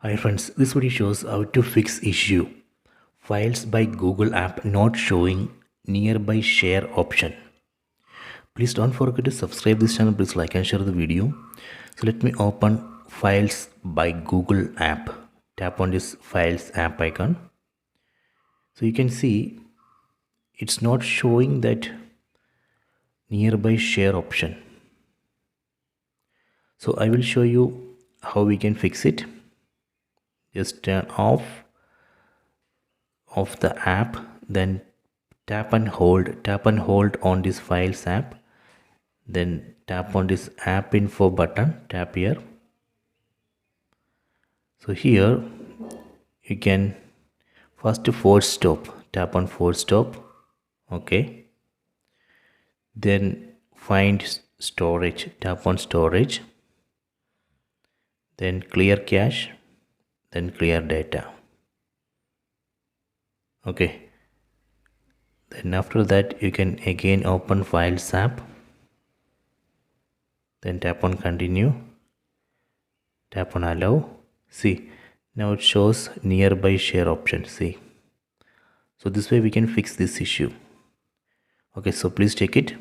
Hi friends, this video shows how to fix issue files by Google app not showing nearby share option. Please don't forget to subscribe this channel. Please like and share the video. So let me open files by Google app. Tap on this files app icon. So you can see it's not showing that nearby share option. So I will show you how we can fix it. Just turn off of the app, then tap and hold on this files app, then tap on this app info button, tap here. So here you can first force stop, tap on force stop. Okay, then find storage, tap on storage, then clear cache, then clear data. Okay, then after that you can again open files app, then tap on continue, tap on allow. See, now it shows nearby share option. See, so this way we can fix this issue. Okay, so please check it.